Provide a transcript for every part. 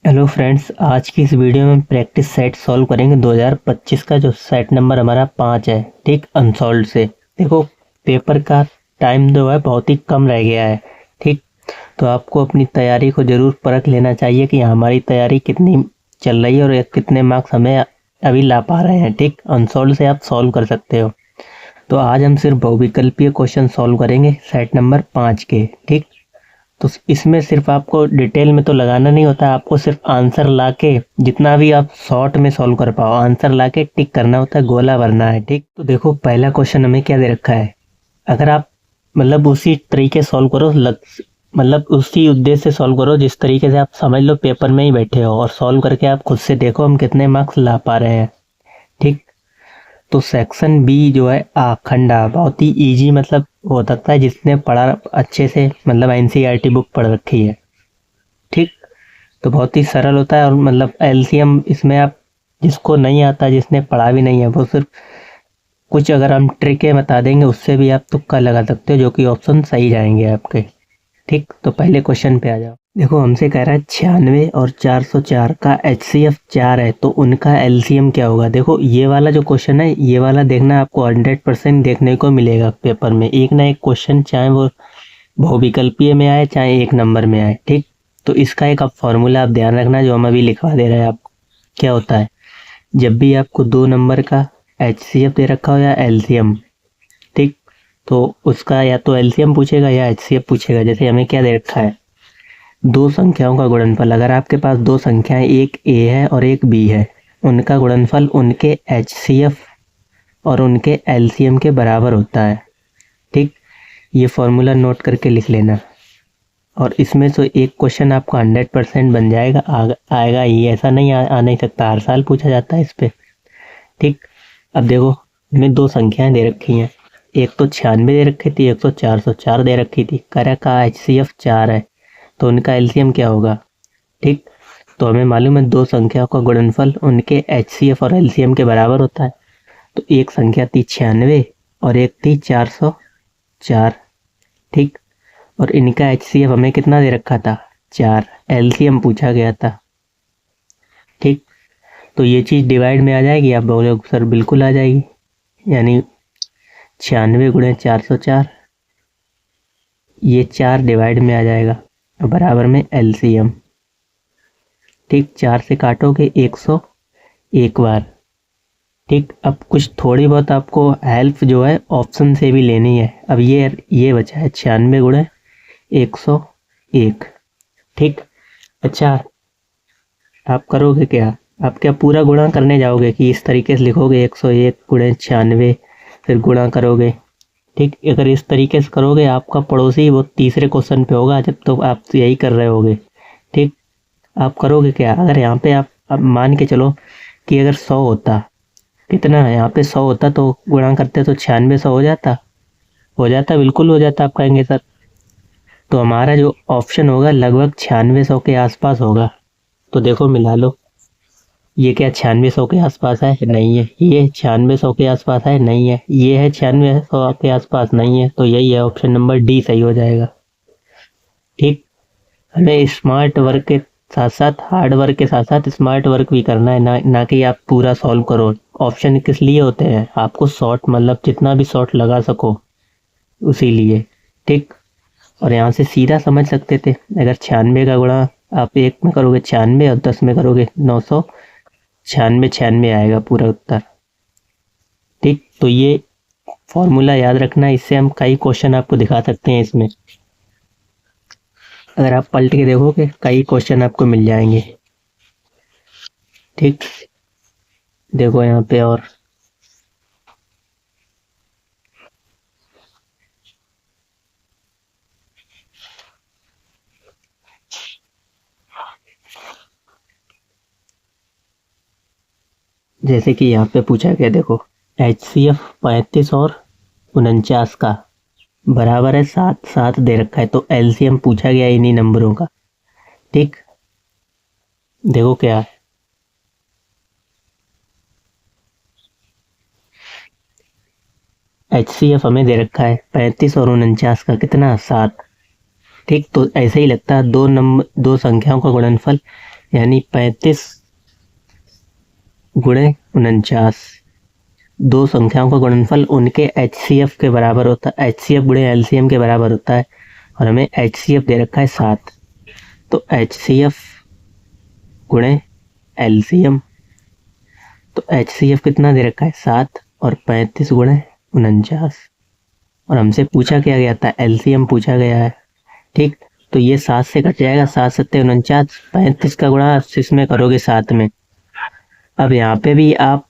Hello friends, आज की इस वीडियो में प्रैक्टिस सेट सॉल्व करेंगे 2025 का, जो सेट नंबर हमारा 5 है। ठीक, अनसॉल्व से। देखो, पेपर का टाइम जो है बहुत ही कम रह गया है। ठीक, तो आपको अपनी तैयारी को ज़रूर परख लेना चाहिए कि हमारी तैयारी कितनी चल रही है और कितने मार्क्स हमें अभी ला पा रहे हैं। ठीक, अनसॉल्व से आप सॉल्व कर सकते हो। तो आज हम सिर्फ बहुविकल्पीय क्वेश्चन सॉल्व करेंगे सेट नंबर 5 के। ठीक, तो इसमें सिर्फ आपको डिटेल में तो लगाना नहीं होता, आपको सिर्फ आंसर लाके जितना भी आप शॉर्ट में सॉल्व कर पाओ आंसर लाके टिक करना होता है, गोला भरना है। ठीक, तो देखो पहला क्वेश्चन हमें क्या दे रखा है। अगर आप मतलब उसी तरीके सॉल्व करो, मतलब उसी उद्देश्य से सॉल्व करो जिस तरीके से आप समझ लो पेपर में ही बैठे हो, और सॉल्व करके आप खुद से देखो हम कितने मार्क्स ला पा रहे हैं। ठीक, तो सेक्शन बी जो है आखंडा, बहुत ही इजी मतलब हो सकता है जिसने पढ़ा अच्छे से, मतलब एनसीईआरटी बुक पढ़ रखी है। ठीक, तो बहुत ही सरल होता है, और मतलब एलसीएम इसमें आप जिसको नहीं आता, जिसने पढ़ा भी नहीं है, वो सिर्फ कुछ अगर हम ट्रिकें बता देंगे उससे भी आप तुक्का लगा सकते हो, जो कि ऑप्शन सही जाएंगे आपके। ठीक, तो पहले क्वेश्चन पे आ जाओ। देखो हमसे कह रहा है 96 और 404 का HCF 4 है, तो उनका एलसीएम क्या होगा। देखो ये वाला जो क्वेश्चन है, ये वाला देखना आपको 100% देखने को मिलेगा पेपर में, एक ना एक क्वेश्चन, चाहे वो बहुविकल्पीय में आए चाहे एक नंबर में आए। ठीक, तो इसका एक आप फॉर्मूला आप ध्यान रखना जो हम अभी लिखवा दे रहे हैं आपको। क्या होता है, जब भी आपको 2 नंबर का HCF दे रखा हो या एलसीएम, ठीक, तो उसका या तो एलसीएम पूछेगा या HCF पूछेगा। जैसे हमें क्या दे रखा है, दो संख्याओं का गुणनफल। अगर आपके पास दो संख्याएं, एक ए है और एक बी है, उनका गुणनफल उनके HCF और उनके एलसीएम के बराबर होता है। ठीक, ये फॉर्मूला नोट करके लिख लेना, और इसमें से एक क्वेश्चन आपका 100% बन जाएगा, आएगा ही, ऐसा नहीं आ नहीं सकता, हर साल पूछा जाता है इस पे। ठीक, अब देखो हमें दो संख्याएं दे रखी हैं, एक तो 96 दे रखी थी, एक तो 404 दे रखी थी। करा का HCF 4 है, तो उनका एलसीएम क्या होगा। ठीक, तो हमें मालूम है दो संख्याओं का गुणनफल उनके HCF और एलसीएम के बराबर होता है। तो एक संख्या थी 96 और एक थी 404। ठीक, और इनका HCF हमें कितना दे रखा था, 4, एलसीएम पूछा गया था। ठीक, तो ये चीज़ डिवाइड में आ जाएगी, आप बोलोगे सर बिल्कुल आ जाएगी, यानी 96 गुणे 404, ये 4 डिवाइड में आ जाएगा बराबर में एलसीएम। ठीक, 4 से काटोगे 101 बार। ठीक, अब कुछ थोड़ी बहुत आपको हेल्प जो है ऑप्शन से भी लेनी है। अब ये बचा है 96 गुणे 101। ठीक, अच्छा आप करोगे क्या, आप क्या पूरा गुणा करने जाओगे कि इस तरीके से लिखोगे 101 गुणे 96 फिर गुणा करोगे। ठीक, अगर इस तरीके से करोगे आपका पड़ोसी वो तीसरे क्वेश्चन पे होगा जब तो आप यही कर रहे होगे। ठीक, आप करोगे क्या, अगर यहाँ पे आप मान के चलो कि अगर 100 होता, कितना यहाँ पे 100 होता तो गुणा करते तो 96 100 हो जाता, बिल्कुल हो जाता। आप कहेंगे सर, तो हमारा जो ऑप्शन होगा लगभग 96 100 के आसपास होगा। तो देखो मिला लो, ये क्या 96 100 के आसपास है, नहीं है। ये 96 100 के आसपास है, नहीं है। ये है 96 100 के आसपास, नहीं है। तो यही है ऑप्शन नंबर डी सही हो जाएगा। ठीक, हमें स्मार्ट वर्क के साथ साथ हार्ड वर्क के साथ साथ स्मार्ट वर्क भी करना है, ना कि आप पूरा सॉल्व करो। ऑप्शन किस लिए होते हैं, आपको शॉर्ट मतलब जितना भी शॉर्ट लगा सको उसी लिए। ठीक, और यहाँ से सीधा समझ सकते थे, अगर 96 का गुणा आप 1 में करोगे 96 और 10 में करोगे 996 96 आएगा पूरा उत्तर। ठीक, तो ये फॉर्मूला याद रखना, इससे हम कई क्वेश्चन आपको दिखा सकते हैं इसमें। अगर आप पलट के देखोगे कई क्वेश्चन आपको मिल जाएंगे। ठीक, देखो यहाँ पे, और जैसे कि यहाँ पे पूछा गया, देखो HCF 35 और 49 का बराबर है 7 7 दे रखा है, तो एलसीएम पूछा गया इन्हीं नंबरों का। ठीक, देखो क्या है, HCF हमें दे रखा है 35 और 49 का कितना, 7। ठीक, तो ऐसे ही लगता है दो संख्याओं का गुणनफल यानी 35 गुणे 49। दो संख्याओं का गुणनफल उनके HCF के बराबर होता है, HCF गुणे LCM के बराबर होता है, और हमें HCF दे रखा है 7। तो HCF गुणे LCM, तो HCF कितना दे रखा है 7 और 35 गुणे 49, और हमसे पूछा क्या गया था, LCM पूछा गया है। ठीक, तो ये 7 से कट जाएगा, 7 सत्ते 49, 35 का गुणा इसमें करोगे 7 में। अब यहाँ पे भी आप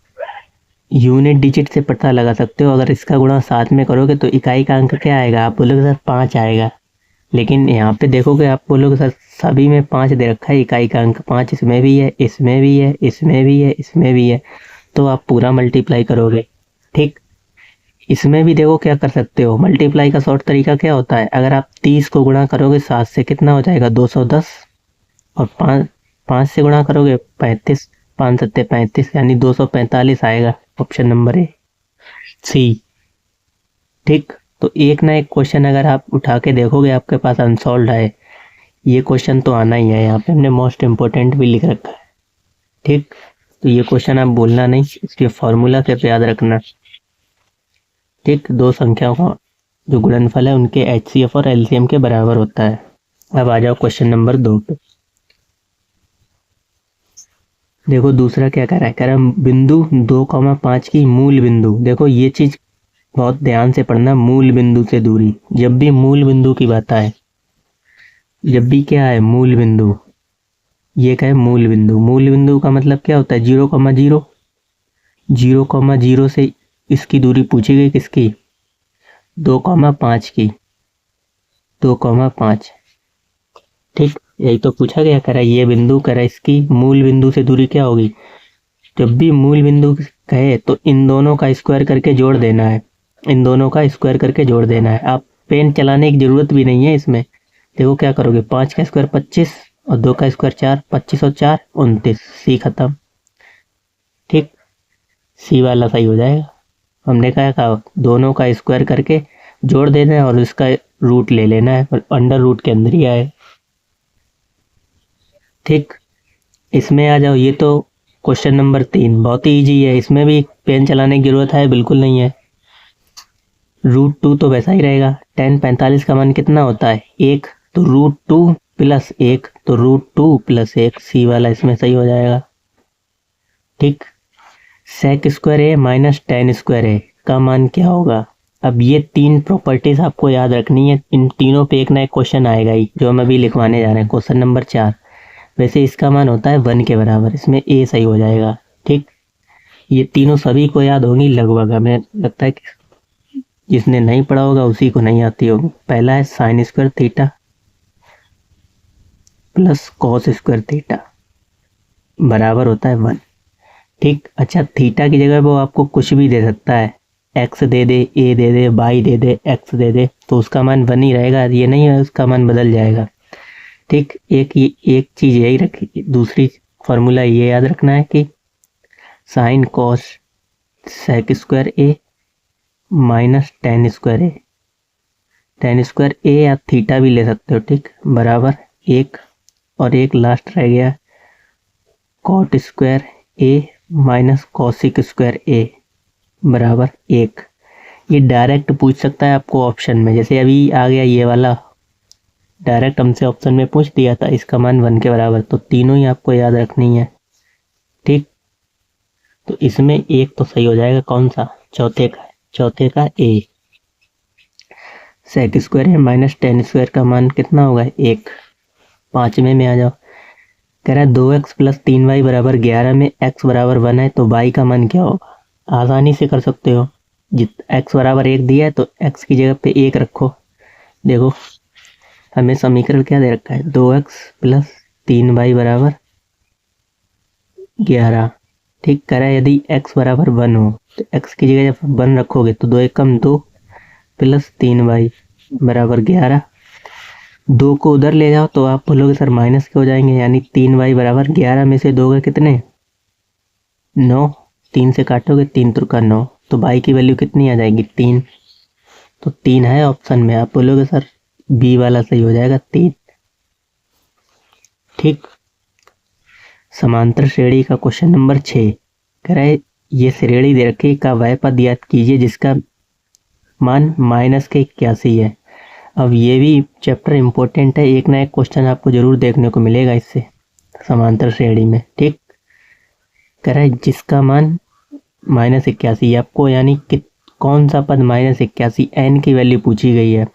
यूनिट डिजिट से पता लगा सकते हो, अगर इसका गुणा 7 में करोगे तो इकाई का अंक क्या आएगा, आप बोलोगे सर 5 आएगा, लेकिन यहाँ पे देखोगे आप बोलोगे सर सभी में 5 दे रखा है, इकाई का अंक 5 इसमें भी है, इसमें भी है, इसमें भी है, इसमें भी है, तो आप पूरा मल्टीप्लाई करोगे। ठीक, इसमें भी देखो क्या कर सकते हो, मल्टीप्लाई का शॉर्ट तरीका क्या होता है, अगर आप 30 को गुणा करोगे 7 से कितना हो जाएगा 210, और 5 से गुणा करोगे 35, 5 सत्ते 35 यानी 245 आएगा। ऑप्शन नंबर ए सी। ठीक, तो एक ना एक क्वेश्चन अगर आप उठा के देखोगे आपके पास अनसॉल्व है, ये क्वेश्चन तो आना ही है। यहाँ पे हमने मोस्ट इम्पोर्टेंट भी लिख रखा है। ठीक, तो ये क्वेश्चन आप बोलना नहीं, इसके फॉर्मूला सिर्फ याद रखना। ठीक, दो संख्याओं का जो गुणनफल है उनके HCF और LCM के बराबर होता है। अब आ जाओ क्वेश्चन नंबर 2 पे। देखो दूसरा क्या कह रहा है बिंदु 2,5 की मूल बिंदु। देखो ये चीज बहुत ध्यान से पढ़ना, मूल बिंदु से दूरी। जब भी मूल बिंदु की बात आए, जब भी क्या है मूल बिंदु, ये क्या है मूल बिंदु। मूल बिंदु का मतलब क्या होता है 0,0, 0,0 से इसकी दूरी पूछी गई किसकी 2,5 की, 2,5। ठीक, यही तो पूछा गया, कह रहा है ये बिंदु, कह रहा है इसकी मूल बिंदु से दूरी क्या होगी। जब भी मूल बिंदु कहे तो इन दोनों का स्क्वायर करके जोड़ देना है, इन दोनों का स्क्वायर करके जोड़ देना है। आप पेन चलाने की जरूरत भी नहीं है इसमें। देखो क्या करोगे, 5 का स्क्वायर 25 और 2 का स्क्वायर 4, 25 और 4 29, सी खत्म। ठीक, सी वाला सही हो जाएगा। हमने कहा दोनों का स्क्वायर करके जोड़ देना है और इसका रूट ले लेना है, और अंडर रूट के अंदर ही आए। ठीक, इसमें आ जाओ। ये तो क्वेश्चन नंबर 3 बहुत ही इजी है, इसमें भी पेन चलाने की जरूरत है बिल्कुल नहीं है। √2 तो वैसा ही रहेगा। tan 45 का मान कितना होता है 1, तो √2 प्लस 1, तो √2 प्लस 1, सी वाला इसमें सही हो जाएगा। ठीक, sec स्क्वायर ए माइनस tan स्क्वायर ए का मान क्या होगा। अब ये 3 प्रॉपर्टीज आपको याद रखनी है, इन तीनों पे एक ना एक क्वेश्चन आएगा ही, जो हम अभी लिखवाने जा रहे हैं। क्वेश्चन नंबर 4, वैसे इसका मान होता है 1 के बराबर, इसमें ए सही हो जाएगा। ठीक, ये तीनों सभी को याद होंगी लगभग, हमें लगता है कि जिसने नहीं पढ़ा होगा उसी को नहीं आती होगी। पहला है sin square theta plus cos square theta बराबर होता है 1। ठीक, अच्छा थीटा की जगह वो आपको कुछ भी दे सकता है, x they they, a they they, y they they, x दे दे, तो उसका मान 1 ही रहेगा, ये नहीं है उसका मान बदल जाएगा। ठीक, एक चीज यही रखी, दूसरी फॉर्मूला ये याद रखना है कि साइन कॉस सेक स्क्वायर ए माइनस tan स्क्वायर ए, tan स्क्वायर ए या थीटा भी ले सकते हो। ठीक, बराबर 1, और एक लास्ट रह गया कॉट स्क्वायर ए माइनस कॉसिक स्क्वायर ए बराबर 1। ये डायरेक्ट पूछ सकता है आपको ऑप्शन में, जैसे अभी आ गया ये वाला, डायरेक्ट हमसे ऑप्शन में पूछ दिया था इसका मान 1 के बराबर, तो तीनों ही आपको याद रखनी है। ठीक, तो इसमें एक तो सही हो जाएगा, कौन सा, चौथे का ए। सेक स्क्वायर है माइनस tan स्क्वायर का मान कितना होगा 1। पांचवें में आ जाओ, कह रहा है 2x प्लस 3y बराबर 11 में x बराबर 1 है, तो y का मान क्या होगा। आसानी से कर सकते हो, x बराबर 1 दिया है तो x की जगह पे 1 रखो। देखो हमें समीकरण क्या दे रखा है 2x प्लस 3y बराबर 11। ठीक, कह रहा है यदि x बराबर 1 हो तो x की जगह जब 1 रखोगे तो 2 एकम 2 प्लस 3y बराबर 11। 2 को उधर ले जाओ तो आप बोलोगे सर माइनस के हो जाएंगे, यानी 3y बराबर 11 में से 2 के कितने 9, 3 से काटोगे 3 त्रिका 9, तो y की वैल्यू कितनी आ जाएगी 3। तो 3 है ऑप्शन में, आप बोलोगे सर बी वाला सही हो जाएगा 3। ठीक, समांतर श्रेणी का क्वेश्चन नंबर 6 कह रहा है ये श्रेणी दे रखी का वह पद याद कीजिए जिसका मान -81 है। अब ये भी चैप्टर इम्पोर्टेंट है, एक ना एक क्वेश्चन आपको जरूर देखने को मिलेगा इससे समांतर श्रेणी में। ठीक, कह रहा है जिसका मान -81 आपको, यानी कि कौन सा पद -81 n की वैल्यू पूछी गई है।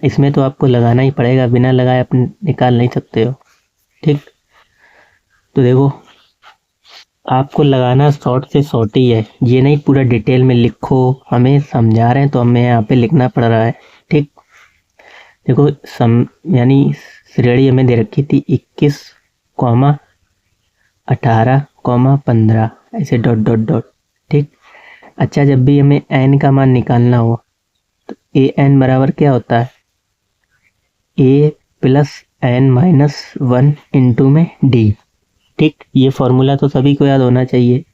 इसमें तो आपको लगाना ही पड़ेगा, बिना लगाए आप निकाल नहीं सकते हो। ठीक, तो देखो आपको लगाना शॉर्ट से शॉर्ट ही है, ये नहीं पूरा डिटेल में लिखो, हमें समझा रहे हैं तो हमें यहाँ पे लिखना पड़ रहा है। ठीक, देखो यानी श्रेणी हमें दे रखी थी 21, 18, 15 ऐसे डॉट डॉट डॉट। ठीक, अच्छा जब भी हमें n का मान निकालना हो तो an बराबर क्या होता है, a plus n minus 1 into में d। ठीक, ये फॉर्मूला तो सभी को याद होना चाहिए।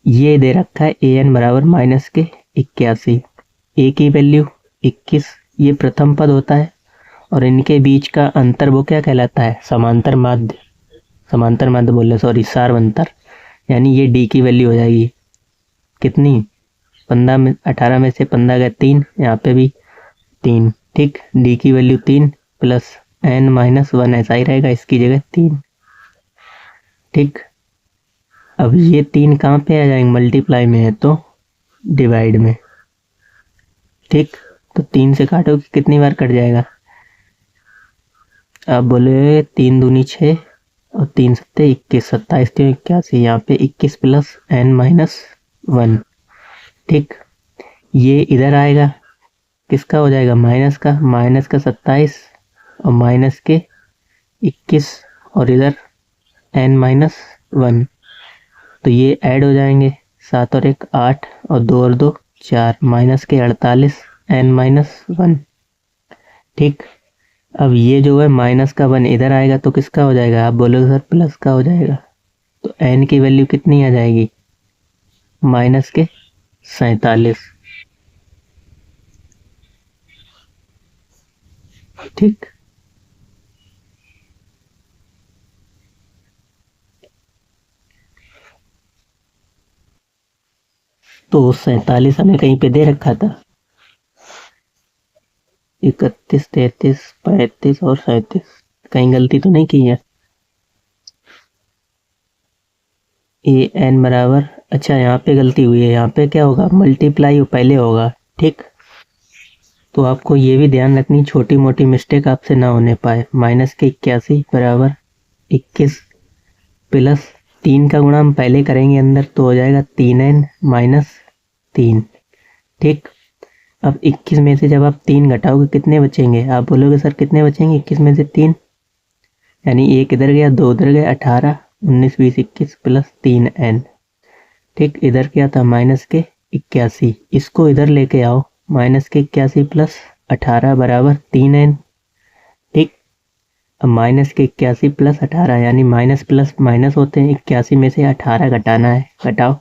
ये दे रखा है an बराबर -81, a की वैल्यू 21, ये प्रथम पद होता है और इनके बीच का अंतर वो क्या कहलाता है, समांतर माध्य बोल रहे सॉरी सार्वंतर, यानी ये d की वैल्यू हो जाएगी कितनी, 18 में से 15 गए 3, यहाँ पे भी 3। ठीक, d की वैल्यू 3 प्लस n माइनस 1 ऐसा ही रहेगा, इसकी जगह 3। ठीक, अब ये 3 कहाँ पे आ जाएंगे, मल्टीप्लाई में है तो डिवाइड में। ठीक, तो 3 से काटो कितनी बार कट जाएगा, आप बोले 3 दूनी 6 और 3 सत्ते 21, 27 3 81, यहाँ पे 21 प्लस n माइनस 1। ठीक, ये इधर आएगा, किसका हो जाएगा, माइनस का 27 और माइनस के 21 और इधर n माइनस 1, तो ये ऐड हो जाएंगे, 7 और 1 8 और 2 और 2 4, माइनस के 48 n माइनस 1। ठीक, अब ये जो है माइनस का 1 इधर आएगा तो किसका हो जाएगा, आप बोलोगे सर प्लस का हो जाएगा, तो n की वैल्यू कितनी आ जाएगी, माइनस के 47। ठीक, तो 47 हमें कहीं पे दे रखा था, 31, 33, 35 और 37, कहीं गलती तो नहीं की है। an बराबर, अच्छा यहाँ पे गलती हुई है, यहाँ पे क्या होगा, मल्टीप्लाई पहले होगा। ठीक, तो आपको ये भी ध्यान रखनी, छोटी मोटी मिस्टेक आपसे ना होने पाए। -81 बराबर 21 प्लस 3 का गुणा हम पहले करेंगे अंदर तो हो जाएगा 3n माइनस 3। ठीक, अब 21 में से जब आप 3 घटाओगे कितने बचेंगे, आप बोलोगे सर कितने बचेंगे 21 में से 3, यानी 1 इधर गया 2 उधर गया, 18 19 20 21 प्लस 3n। ठीक, इधर क्या था माइनस के 81, इसको इधर लेके आओ, -81 प्लस 18 बराबर 3n। ठीक, अब -81 प्लस 18 यानी माइनस प्लस माइनस होते हैं, 81 में से 18 घटाना है, घटाओ,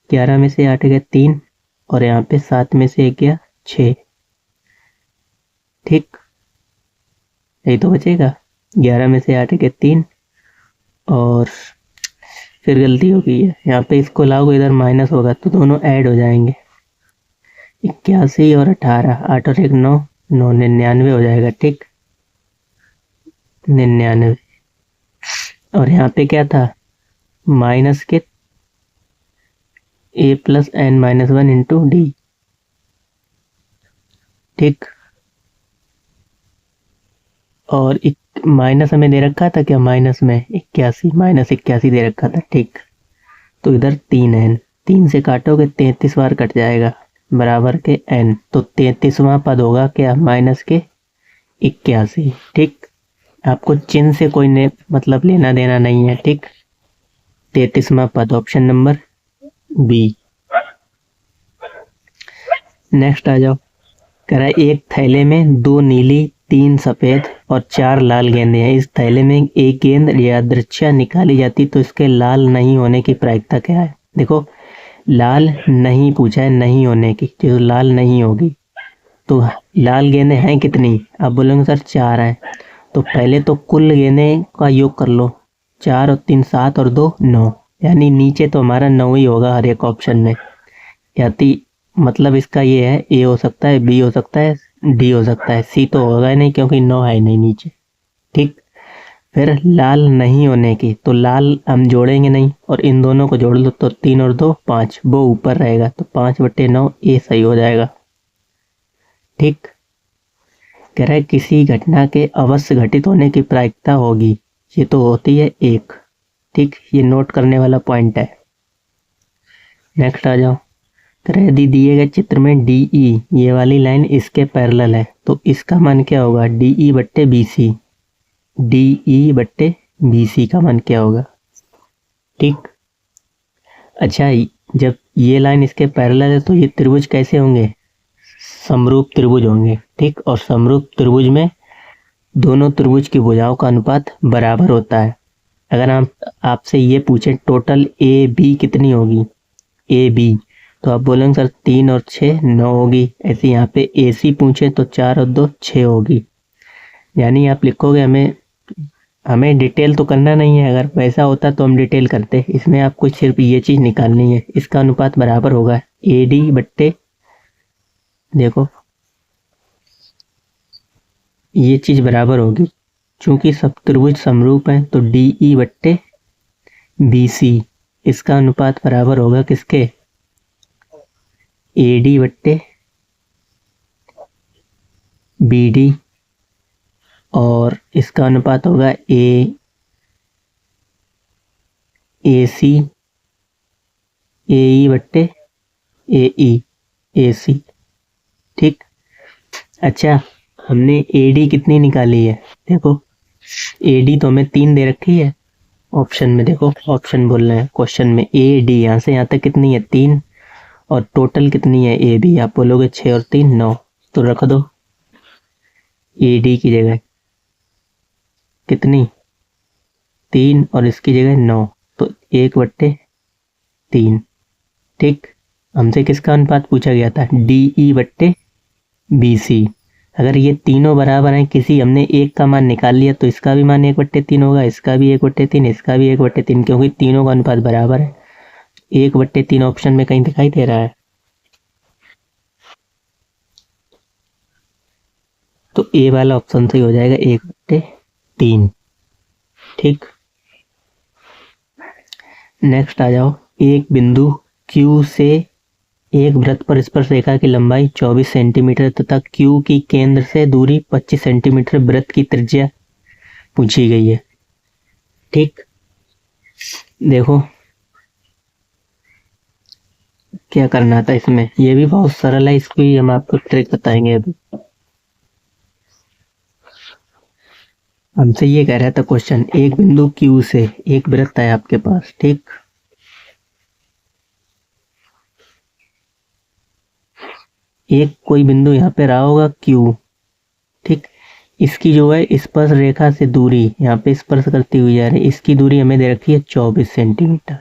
11 में से 8 गया 3 और यहाँ पे 7 में से 1 गया 6। ठीक, यही तो बचेगा, 11 में से 8 गया 3 और फिर गलती हो गई है, यहाँ पे इसको लाओगे इधर माइनस होगा तो दोनों ऐड हो जाएंगे, 81 और 18, 8 और 1 9, 9 99 हो जाएगा। ठीक, 99 और यहाँ पे क्या था, माइनस के a plus n minus 1 into D. ठीक, और माइनस हमें दे रखा था क्या, माइनस में 81 -81 दे रखा था। ठीक, तो इधर 3n, 3 से काटोगे 33 बार कट जाएगा बराबर के n, तो 33वां पद होगा क्या, माइनस के 81। ठीक, आपको चिन्ह से कोई मतलब लेना देना नहीं है। ठीक, 33वां पद ऑप्शन नंबर बी। नेक्स्ट आ जाओ, कह रहा है एक थैले में 2 नीली 3 सफेद और 4 लाल गेंदें हैं, इस थैले में एक गेंद यादृच्छा निकाली जाती तो इसके लाल नहीं होने की प्रायिकता क्या है। देखो लाल नहीं पूछा है, नहीं होने की, जो लाल नहीं होगी तो लाल गेंदें हैं कितनी, आप बोलेंगे सर 4 हैं, तो पहले तो कुल गेंदें का योग कर लो, 4 और 3 7 और 2 9, यानी नीचे तो हमारा 9 ही होगा हर एक ऑप्शन में। यानी मतलब इसका ये है, ए हो सकता है, बी हो सकता है, डी हो सकता है, सी तो होगा ही नहीं क्योंकि 9 है ही नहीं नीचे। ठीक, फिर लाल नहीं होने की, तो लाल हम जोड़ेंगे नहीं और इन दोनों को जोड़ लो तो 3 और 2 5, वो ऊपर रहेगा तो 5/9 ए सही हो जाएगा। ठीक, कह रहा है किसी घटना के अवश्य घटित होने की प्रायिकता होगी, ये तो होती है 1। ठीक, ये नोट करने वाला पॉइंट है। नेक्स्ट आ जाओ। कह रहा है यदि दिए गए चित्र में डी ई ये वाली लाइन इसके पैरेलल है तो इसका मान क्या होगा, डी ई बट्टे बी सी, डी ई बट्टे बी सी का मान क्या होगा। ठीक, अच्छा जब ये लाइन इसके पैरेलल है तो ये त्रिभुज कैसे होंगे, समरूप त्रिभुज होंगे। ठीक, और समरूप त्रिभुज में दोनों त्रिभुज की भुजाओं का अनुपात बराबर होता है। अगर हम आपसे ये पूछें टोटल ए बी कितनी होगी, ए बी, तो आप बोलेंगे सर 3 और 6 9 होगी। ऐसे यहाँ पे ए सी पूछे तो 4 और 2 6 होगी। यानी आप लिखोगे हमें डिटेल तो करना नहीं है, अगर वैसा होता तो हम डिटेल करते। इसमें आपको सिर्फ ये चीज़ निकालनी है, इसका अनुपात बराबर होगा ए डी बट्टे, देखो ये चीज़ बराबर होगी, चूंकि सब त्रिभुज समरूप हैं तो डी ई बट्टे बी सी, इसका अनुपात बराबर होगा किसके, ए डी बट्टे बी डी, और इसका अनुपात होगा ए सी ए ई बट्टे ए ई, ए सी। ठीक, अच्छा हमने ए डी कितनी निकाली है, देखो ए डी तो हमें 3 दे रखी है ऑप्शन में, देखो ऑप्शन बोल रहे हैं क्वेश्चन में ए डी यहाँ से यहाँ तक कितनी है 3, और टोटल कितनी है ए बी, आप बोलोगे 6 और 3 9, तो रख दो ए डी की जगह कितनी 3 और इसकी जगह 9, तो 1/3। ठीक, हमसे किसका अनुपात पूछा गया था, डी ई बट्टे बी सी। अगर ये तीनों बराबर हैं, किसी हमने एक का मान निकाल लिया तो इसका भी मान 1/3 होगा, इसका भी 1/3, इसका भी 1/3, क्योंकि तीनों का अनुपात बराबर है। 1/3 ऑप्शन में कहीं दिखाई दे रहा है, तो ए वाला ऑप्शन सही हो जाएगा 1/3। ठीक, नेक्स्ट आ जाओ। एक बिंदु Q से एक वृत्त पर स्पर्श रेखा की लंबाई 24 सेंटीमीटर तथा Q की केंद्र से दूरी 25 सेंटीमीटर वृत्त की त्रिज्या पूछी गई है। ठीक, देखो क्या करना था इसमें, ये भी बहुत सरल है, इसको ही हम आपको ट्रिक बताएंगे। अभी हमसे ये कह रहा था क्वेश्चन, एक बिंदु Q से एक वृत्त है आपके पास। ठीक, एक कोई बिंदु यहाँ पे रहा होगा Q। ठीक, इसकी जो है स्पर्श रेखा से दूरी यहाँ पे स्पर्श करती हुई जा रही है, इसकी दूरी हमें दे रखी है 24 सेंटीमीटर,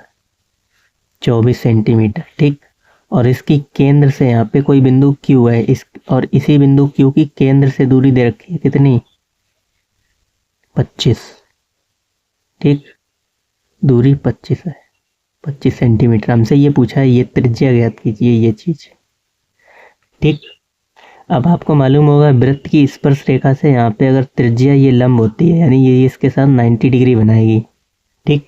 24 सेंटीमीटर। ठीक, और इसकी केंद्र से यहाँ पे कोई बिंदु Q है, इस और इसी बिंदु Q की केंद्र से दूरी दे रखी है कितनी, 25। ठीक, दूरी 25 है, 25 सेंटीमीटर। हमसे ये पूछा है, ये त्रिज्या ज्ञात कीजिए, ये चीज। ठीक, अब आपको मालूम होगा वृत्त की स्पर्श रेखा से यहाँ पे अगर त्रिज्या ये लंब होती है, यानी ये इसके साथ 90 डिग्री बनाएगी। ठीक,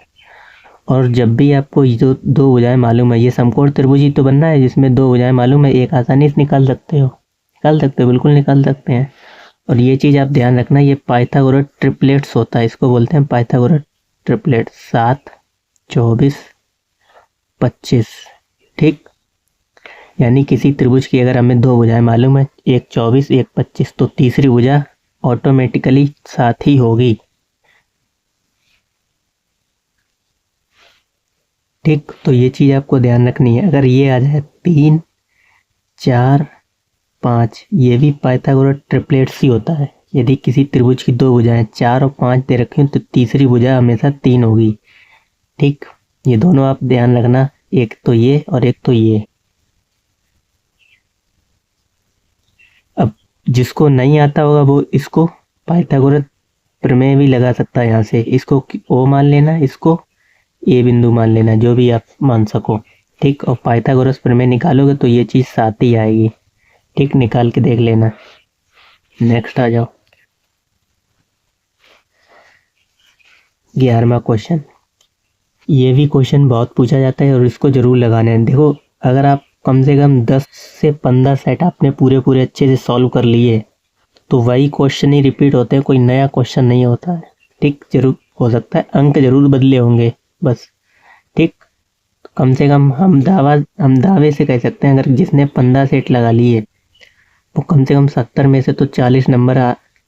और जब भी आपको ये जो दो भुजाएं मालूम है, ये समकोण त्रिभुज ही तो बनना है जिसमें दो भुजाएं मालूम है, एक आसानी से निकाल सकते हो, बिल्कुल निकाल सकते हैं। और ये चीज़ आप ध्यान रखना, ये पाइथागोरस ट्रिपलेट्स होता है, इसको बोलते हैं पाइथागोरस ट्रिपलेट, 7 24 25। ठीक, यानी किसी त्रिभुज की अगर हमें दो भुजाएं मालूम है, एक 24 एक 25, तो तीसरी भुजा ऑटोमेटिकली साथ ही होगी। ठीक, तो ये चीज आपको ध्यान रखनी है। अगर ये आ जाए 3 4 5, ये भी पाइथागोरस ट्रिपलेट्स ही होता है। यदि किसी त्रिभुज की दो भुजाएं 4 और 5 दे रखी हो तो तीसरी भुजा हमेशा 3 होगी। ठीक, ये दोनों आप ध्यान रखना, एक तो ये और एक तो ये। अब जिसको नहीं आता होगा वो इसको पाइथागोरस प्रमेय भी लगा सकता है यहाँ से, इसको ओ मान लेना, इसको ए बिंदु मान लेना, जो भी आप मान सको। ठीक, और पाइथागोरस प्रमेय निकालोगे तो ये चीज़ साथ ही आएगी। ठीक, निकाल के देख लेना। नेक्स्ट आ जाओ, 11वां क्वेश्चन। ये भी क्वेश्चन बहुत पूछा जाता है और इसको जरूर लगाना है। देखो, अगर आप कम से कम 10 से 15 सेट आपने पूरे पूरे अच्छे से सॉल्व कर लिए तो वही क्वेश्चन ही रिपीट होते हैं, कोई नया क्वेश्चन नहीं होता है। ठीक, जरूर हो सकता है अंक जरूर बदले होंगे बस। ठीक, कम से कम हम दावे से कह सकते हैं, अगर जिसने 15 सेट लगा लिए वो कम से कम 70 में से तो 40 नंबर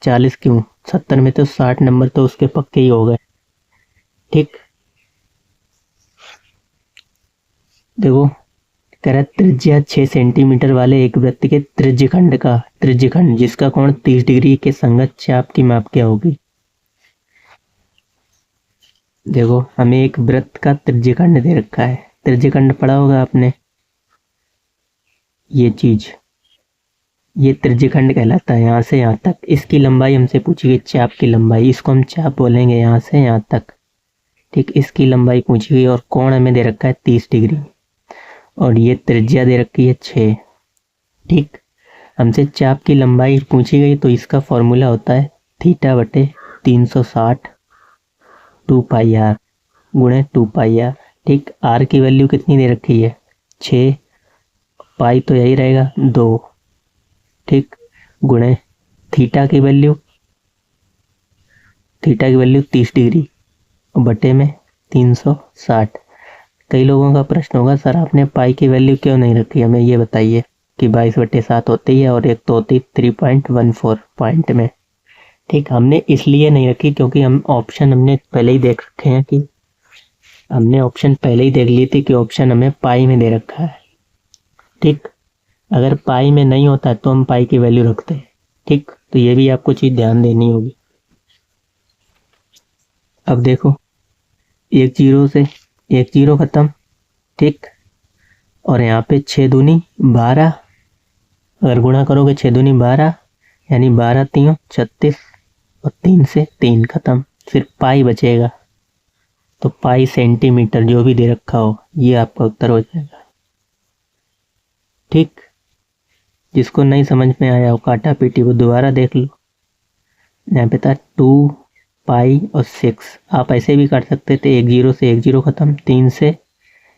40 क्यों, 70 में तो 60 नंबर तो उसके पक्के ही हो गए। ठीक, देखो कह रहा त्रिज्या 6 सेंटीमीटर वाले एक वृत्त के त्रिज्यखंड जिसका कोण 30 डिग्री के संगत चाप की माप क्या होगी। देखो, हमें एक वृत्त का त्रिज्यखंड दे रखा है, त्रिज्यखंड पढ़ा होगा आपने, ये चीज, ये त्रिज्यखंड कहलाता है। यहाँ से यहाँ तक इसकी लंबाई हमसे पूछी गई, चाप की लंबाई, इसको हम चाप बोलेंगे यहाँ से यहाँ तक। ठीक, इसकी लंबाई पूछी गई और कोण हमें दे रखा है 30 डिग्री और ये त्रिज्या दे रखी है 6। ठीक, हमसे चाप की लंबाई पूछी गई तो इसका फॉर्मूला होता है θ/360 2πr गुणे 2πr। ठीक, आर की वैल्यू कितनी दे रखी है 6, पाई तो यही रहेगा 2। ठीक, गुणे थीटा की वैल्यू 30 डिग्री और बटे में 360। कई लोगों का प्रश्न होगा, सर आपने पाई की वैल्यू क्यों नहीं रखी, हमें ये बताइए कि 22/7 होती है और एक तो होती 3.14 पॉइंट में। ठीक, हमने इसलिए नहीं रखी क्योंकि हमने पहले ही देख रखे हैं कि हमने ऑप्शन पहले ही देख ली थी कि ऑप्शन हमें पाई में दे रखा है। ठीक, अगर पाई में नहीं होता तो हम पाई की वैल्यू रखते हैं। ठीक, तो ये भी आपको चीज ध्यान देनी होगी। अब देखो, एक जीरो खत्म। ठीक, और यहाँ पे 6 दूनी 12, अगर गुणा करोगे 6 दूनी 12 यानी 12 3 36 और 3 से 3 खत्म, सिर्फ पाई बचेगा। तो पाई सेंटीमीटर जो भी दे रखा हो ये आपका उत्तर हो जाएगा। ठीक, जिसको नहीं समझ में आया हो काटा पीटी वो दोबारा देख लो। यहाँ पे था 2 पाई और 6, आप ऐसे भी काट सकते थे, 1 0 से 1 0 खत्म, 3 से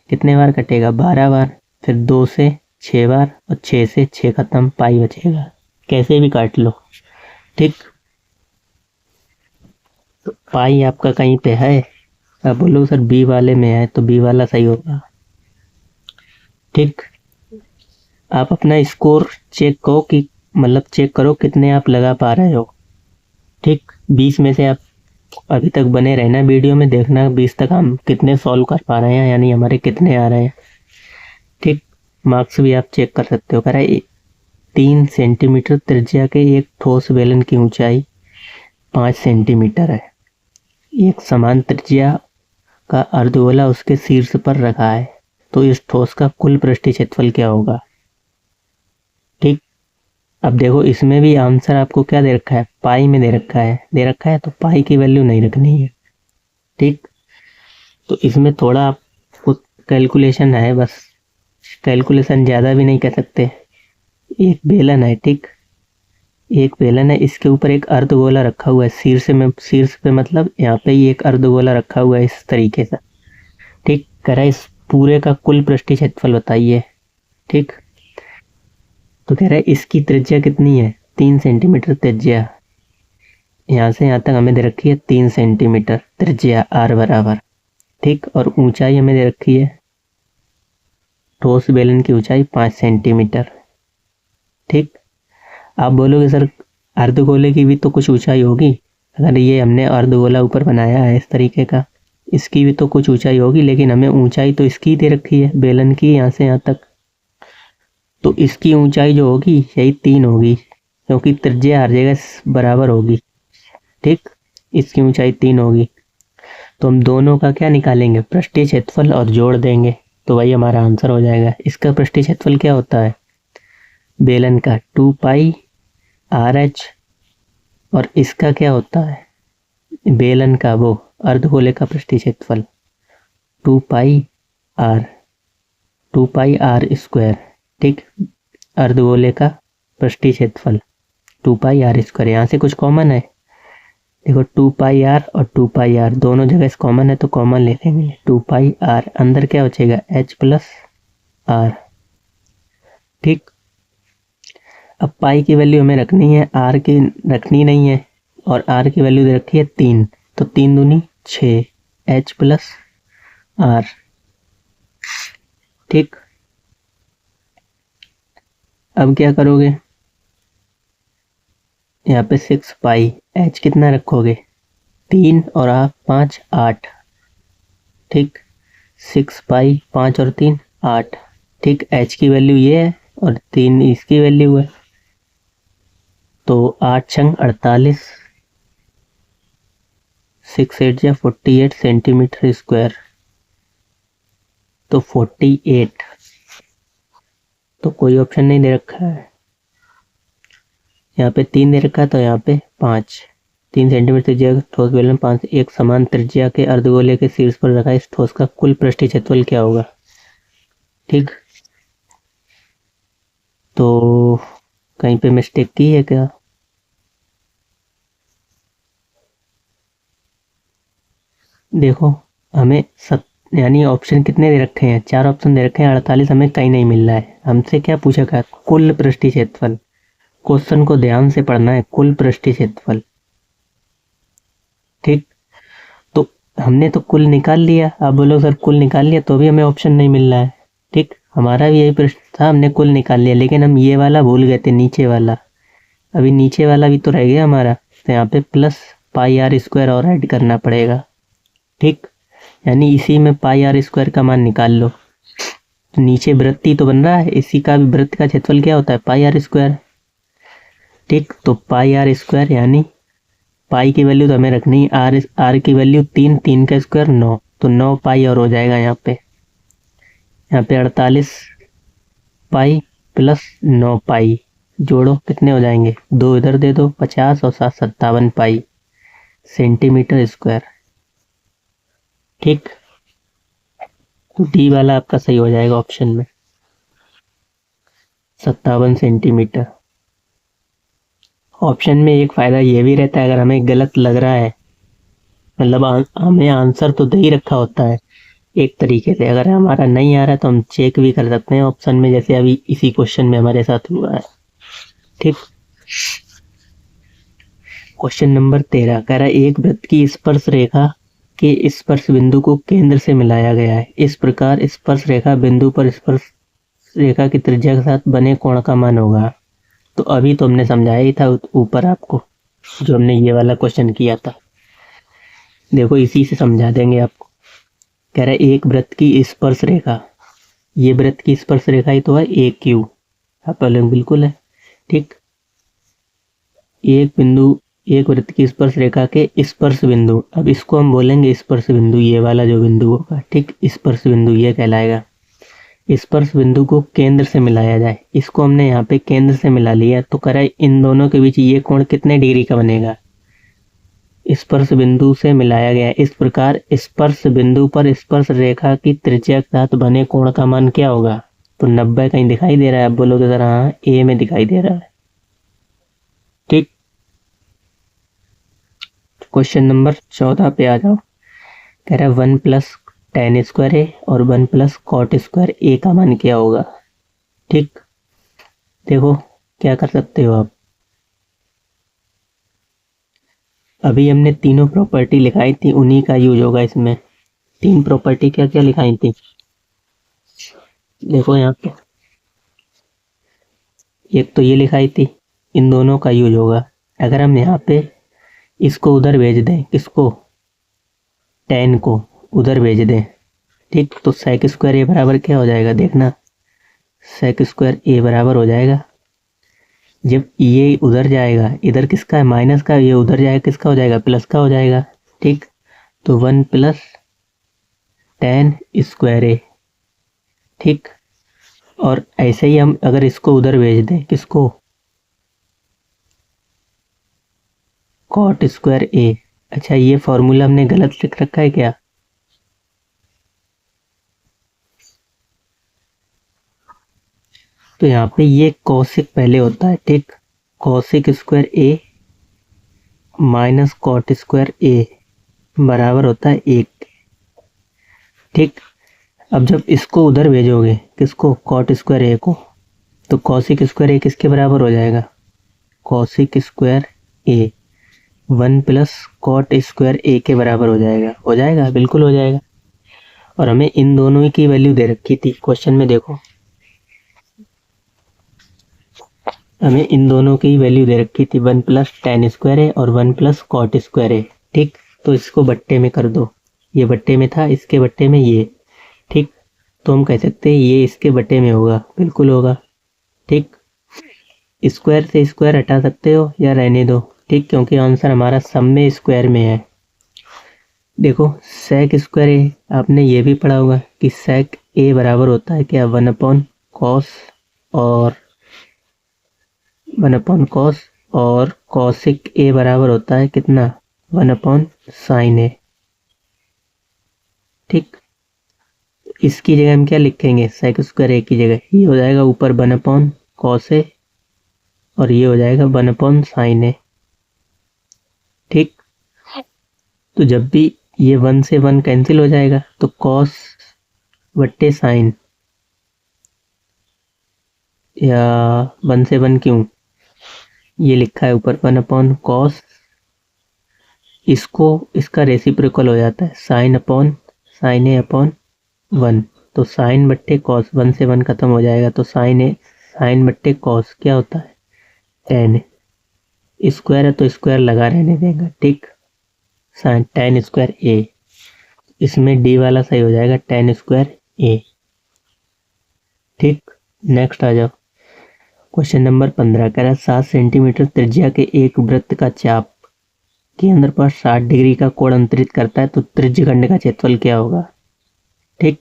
कितने बार कटेगा 12 बार, फिर 2 से 6 बार और 6 से 6 खत्म, पाई बचेगा। कैसे भी काट लो। ठीक, तो पाई आपका कहीं पे है, अब बोलो सर बी वाले में है तो बी वाला सही होगा। ठीक, आप अपना स्कोर चेक करो कितने आप लगा पा रहे हो। ठीक, 20 में से आप अभी तक बने रहना वीडियो में, देखना 20 तक हम कितने सॉल्व कर पा रहे हैं, यानी हमारे कितने आ रहे हैं। ठीक, मार्क्स भी आप चेक कर सकते हो। कह रहा है 3 सेंटीमीटर त्रिज्या के एक ठोस बेलन की ऊंचाई 5 सेंटीमीटर है। एक समान त्रिज्या का अर्धगोला उसके शीर्ष पर रखा है, तो इस ठोस का कुल पृष्ठीय क्षेत्रफल क्या होगा। ठीक, अब देखो इसमें भी आंसर आपको क्या दे रखा है, पाई में दे रखा है तो पाई की वैल्यू नहीं रखनी है। ठीक, तो इसमें थोड़ा कुछ कैलकुलेशन है, बस कैलकुलेशन ज़्यादा भी नहीं कह सकते। एक बेलन है, ठीक, एक बेलन है, इसके ऊपर एक अर्धगोला रखा हुआ है, शीर्ष पे मतलब यहाँ पे ही एक अर्धगोला रखा हुआ है इस तरीके से। ठीक, कह रहा है इस पूरे का कुल पृष्ठीय क्षेत्रफल बताइए। ठीक, तो कह रहा है इसकी त्रिज्या कितनी है 3 सेंटीमीटर त्रिज्या, यहाँ से यहाँ तक हमें दे रखी है 3 सेंटीमीटर त्रिज्या आर बराबर। ठीक, और ऊंचाई हमें दे रखी है, ठोस बेलन की ऊंचाई 5 सेंटीमीटर। ठीक, आप बोलोगे सर अर्धगोले की भी तो कुछ ऊंचाई होगी, अगर ये हमने अर्धगोला ऊपर बनाया है इस तरीके का, इसकी भी तो कुछ ऊंचाई होगी, लेकिन हमें ऊंचाई तो इसकी दे रखी है बेलन की यहाँ से यहाँ तक, तो इसकी ऊंचाई जो होगी यही 3 होगी, क्योंकि त्रिज्या हर जगह बराबर होगी। ठीक, इसकी ऊंचाई 3 होगी, तो हम दोनों का क्या निकालेंगे, पृष्ठीय क्षेत्रफल और जोड़ देंगे, तो वही हमारा आंसर हो जाएगा। इसका पृष्ठीय क्षेत्रफल क्या होता है बेलन का 2 पाई RH, और इसका क्या होता है बेलन का वो अर्धगोले का पृष्ठीय क्षेत्रफल 2 पाई स्क्वायर। ठीक, अर्धगोले का पृष्ठीय क्षेत्रफल 2 पाई r²। यहाँ से कुछ कॉमन है, देखो 2 पाई r और 2 पाई r दोनों जगह से कॉमन है तो कॉमन ले लेंगे। 2 पाई r अंदर क्या बचेगा h+r। ठीक, अब पाई की वैल्यू हमें रखनी है, r की रखनी नहीं है, और r की वैल्यू दे रखी है 3, तो 3 दूनी 6 h+r। ठीक, अब क्या करोगे, यहाँ पे 6 पाई, h कितना रखोगे 3 और 5 8। ठीक, 6 पाई 5 और 3 8। ठीक, h की वैल्यू ये है और 3 इसकी वैल्यू है, तो 8 छंग 48, 6 8 या 48 सेंटीमीटर स्क्वायर, तो 48। तो कोई ऑप्शन नहीं दे रखा है, यहाँ पे 3 दे रखा है तो यहाँ पे 5। 3 सेंटीमीटर त्रिज्या का ठोस बेलन 5 एक समान त्रिज्या के अर्धगोले के शीर्ष पर रखा इस ठोस का कुल पृष्ठीय क्षेत्रफल क्या होगा। ठीक, तो कहीं पे मिस्टेक की है क्या, देखो हमें यानी ऑप्शन कितने दे रखे हैं, 4 ऑप्शन दे रखे हैं, 48 हमें कहीं नहीं मिल रहा है। हमसे क्या पूछा गया, कुल पृष्ठीय क्षेत्रफल। क्वेश्चन को ध्यान से पढ़ना है, कुल पृष्ठीय क्षेत्रफल। ठीक, तो हमने तो कुल निकाल लिया, आप बोलो सर कुल निकाल लिया तो भी हमें ऑप्शन नहीं मिल रहा है। ठीक, हमारा भी यही प्रश्न था, हमने कुल निकाल लिया लेकिन हम ये वाला भूल गए थे, नीचे वाला। अभी नीचे वाला भी तो रह गया हमारा, तो यहाँ पे +पाई r² और ऐड करना पड़ेगा। ठीक, यानी इसी में पाई r² का मान निकाल लो, तो नीचे वृत्ति तो बन रहा है, इसी का भी वृत्त का क्षेत्रफल क्या होता है पाई r²। ठीक, तो पाई r² यानी पाई की वैल्यू तो हमें रखनी है, r की वैल्यू 3, 3 का स्क्वायर 9, तो 9 पाई और हो जाएगा यहाँ पे 48 पाई प्लस 9 पाई, जोड़ो कितने हो जाएंगे, 2 इधर दे दो 50 और 7 57 पाई सेंटीमीटर स्क्वायर। ठीक, तो डी वाला आपका सही हो जाएगा ऑप्शन में, 57 सेंटीमीटर। ऑप्शन में एक फायदा ये भी रहता है, अगर हमें गलत लग रहा है, मतलब हमें आंसर तो दे ही रखा होता है एक तरीके से, अगर हमारा नहीं आ रहा है तो हम चेक भी कर सकते हैं ऑप्शन में, जैसे अभी इसी क्वेश्चन में हमारे साथ हुआ है। ठीक, क्वेश्चन नंबर 13 कह रहा है एक वृत्त की स्पर्श रेखा के स्पर्श बिंदु को केंद्र से मिलाया गया है, इस प्रकार स्पर्श रेखा बिंदु पर स्पर्श रेखा की त्रिज्या के साथ बने कोण का मान होगा। तो अभी तो हमने समझाया ही था ऊपर आपको, जो हमने ये वाला क्वेश्चन किया था, देखो इसी से समझा देंगे आपको। कह रहा है एक वृत्त की स्पर्श रेखा, ये वृत्त की स्पर्श रेखा ही तो है AQ, आप बिल्कुल है। ठीक, एक वृत्त की स्पर्श रेखा के स्पर्श बिंदु, अब इसको हम बोलेंगे स्पर्श बिंदु, ये वाला जो बिंदु होगा, ठीक, स्पर्श बिंदु ये कहलाएगा। स्पर्श बिंदु को केंद्र से मिलाया जाए, इसको हमने यहाँ पे केंद्र से मिला लिया, तो कह रहा है इन दोनों के बीच ये कोण कितने डिग्री का बनेगा, स्पर्श बिंदु से मिलाया गया है, इस प्रकार स्पर्श बिंदु पर स्पर्श रेखा की त्रिज्या के साथ बने कोण का मान क्या होगा। तो 90 कहीं दिखाई दे रहा है, आप बोलोगे सर हाँ ए में दिखाई दे रहा है। ठीक, क्वेश्चन नंबर 14 पे आ जाओ। कह रहा है 1 + tan² A और 1 + cot² A का मान क्या होगा। ठीक, देखो क्या कर सकते हो आप, अभी हमने तीनों प्रॉपर्टी लिखाई थी, उन्हीं का यूज होगा इसमें। 3 प्रॉपर्टी क्या क्या लिखाई थी, देखो यहाँ पे एक तो ये लिखाई थी, इन दोनों का यूज होगा। अगर हम यहाँ पे इसको उधर भेज दें, किसको, tan को उधर भेज दें, ठीक, तो sec² A बराबर क्या हो जाएगा, देखना sec² A बराबर हो जाएगा, जब ये उधर जाएगा, इधर किसका है माइनस का, ये उधर जाएगा किसका हो जाएगा प्लस का हो जाएगा। ठीक, तो 1 + tan² A। ठीक, और ऐसे ही हम अगर इसको उधर भेज दें, किसको, cot² A, अच्छा, ये फॉर्मूला हमने गलत लिख रखा है क्या? तो यहाँ पे ये कॉसिक पहले होता है, ठीक। कॉसिक स्क्वायर ए माइनस कॉट स्क्वायर ए बराबर होता है 1, ठीक। अब जब इसको उधर भेजोगे, किसको, कॉट स्क्वायर ए को, तो कॉसिक स्क्वायर ए किसके बराबर हो जाएगा, कॉसिक स्क्वायर ए 1 प्लस कॉट स्क्वायर ए के बराबर हो जाएगा। हो जाएगा, बिल्कुल हो जाएगा। और हमें इन दोनों की वैल्यू दे रखी थी क्वेश्चन में, देखो हमें इन दोनों की वैल्यू दे रखी थी 1 प्लस टेन स्क्वायर ए और 1 प्लस कॉट स्क्वायर ए, ठीक। तो इसको बट्टे में कर दो, ये बट्टे में था, इसके बट्टे में ये, ठीक। तो हम कह सकते हैं ये इसके बट्टे में होगा, बिल्कुल होगा, ठीक। स्क्वायर से स्क्वायर हटा सकते हो या रहने दो, ठीक, क्योंकि आंसर हमारा सब में स्क्वायर में है। देखो सेक स्क्वायर ए, आपने ये भी पढ़ा होगा कि सेक ए बराबर होता है क्या, 1 अपॉन कॉस और 1 अपॉन कॉस, और कॉसिक ए बराबर होता है कितना, 1 अपॉन साइन ए, ठीक। इसकी जगह हम क्या लिखेंगे, सेक स्क्वायर ए की जगह ये हो जाएगा ऊपर 1 अपॉन कॉस ए और ये हो जाएगा 1 अपॉन साइन ए, ठीक। तो जब भी ये 1 से 1 कैंसिल हो जाएगा तो कॉस बट्टे साइन, या 1 से 1 क्यों, ये लिखा है ऊपर 1 अपॉन कॉस, इसको इसका रेसिप्रोकल हो जाता है साइन अपॉन साइन ए अपॉन 1, तो साइन बट्टे कॉस, 1 से 1 खत्म हो जाएगा तो साइन ए, साइन बट्टे कॉस क्या होता है, टेन। स्क्वायर है तो स्क्वायर लगा रहने देगा, ठीक। साइन टेन स्क्वायर ए, इसमें डी वाला सही हो जाएगा, टेन स्क्वायर ए, ठीक। नेक्स्ट आ जाओ, क्वेश्चन नंबर 15 कह रहा है 7 सेंटीमीटर त्रिज्या के एक वृत्त का चाप केंद्र पर 60 डिग्री का कोण अंतरित करता है, तो त्रिज्यखंड का क्षेत्रफल क्या होगा, ठीक।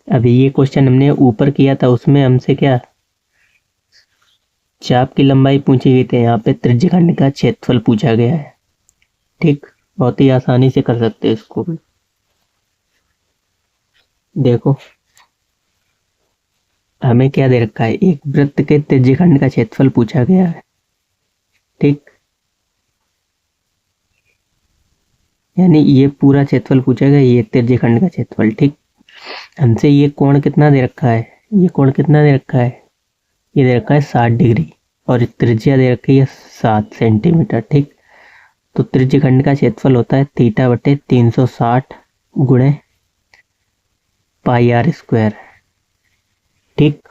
अभी ये क्वेश्चन हमने ऊपर किया था, उसमें हमसे क्या चाप की लंबाई पूछी गई थी, यहाँ पे त्रिज्यखंड का क्षेत्रफल पूछा गया है, ठीक। बहुत ही आसानी से कर सकते हैं इसको भी। देखो हमें क्या दे रखा है, एक वृत्त के त्रिज्यखंड का क्षेत्रफल पूछा गया है, ठीक। यानी ये पूरा क्षेत्रफल पूछा गया, ये त्रिज्यखंड का क्षेत्रफल, ठीक। हमसे ये कोण कितना दे रखा है, ये कोण कितना दे रखा है, ये दे रखा है 60 डिग्री और त्रिज्या दे रखी है 7 सेंटीमीटर, ठीक। तो त्रिज्यखंड का क्षेत्रफल होता है थीटा बटे 360 गुणे पाई आर स्क्वायर, ठीक।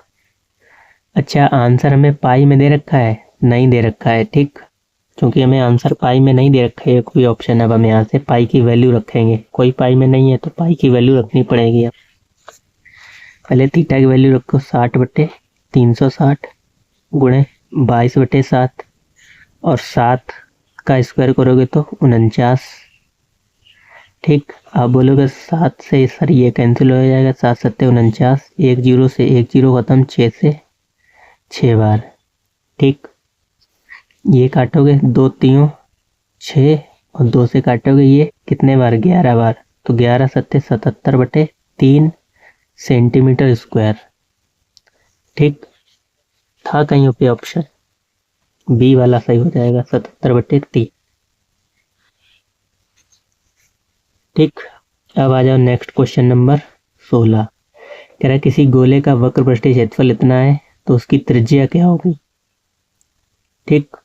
अच्छा, आंसर हमें पाई में दे रखा है, नहीं दे रखा है, ठीक। क्योंकि हमें आंसर पाई में नहीं दे रखा है कोई ऑप्शन, अब हम यहाँ से पाई की वैल्यू रखेंगे, कोई पाई में नहीं है तो पाई की वैल्यू रखनी पड़ेगी। अब पहले थीटा की वैल्यू रखो 60 बटे 360 गुणे 22 बटे 7 और 7 का स्क्वायर करोगे तो 49, ठीक। आप बोलोगे 7 से सर ये कैंसिल हो जाएगा, 7 सत्ते 49, एक जीरो से एक जीरो खत्म, 6 से 6 बार, ठीक। ये काटोगे 2 तीनों 6 और 2 से काटोगे ये कितने बार, 11 बार, तो 11 सत्ते 77 बटे 3 सेंटीमीटर स्क्वायर, ठीक। था कहीं पे ऑप्शन, बी वाला सही हो जाएगा, 77 बटे 3, ठीक। अब आ जाओ नेक्स्ट क्वेश्चन नंबर 16, कह रहा है किसी गोले का वक्र पृष्ठीय क्षेत्रफल इतना है तो उसकी त्रिज्या क्या होगी, ठीक।